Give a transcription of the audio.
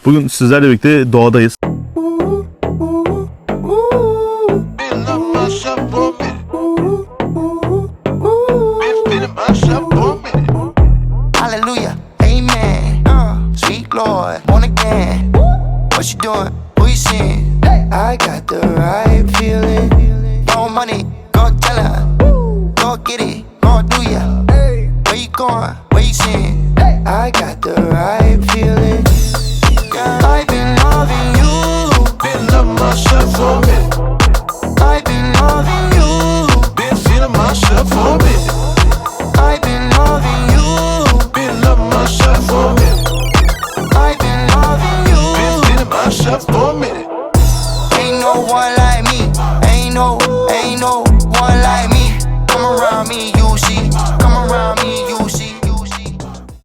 Bugün sizlerle birlikte doğadayız. Hallelujah, amen. Sweet Lord, born again. What you doing? Who you seeing? I got the right feeling. No money,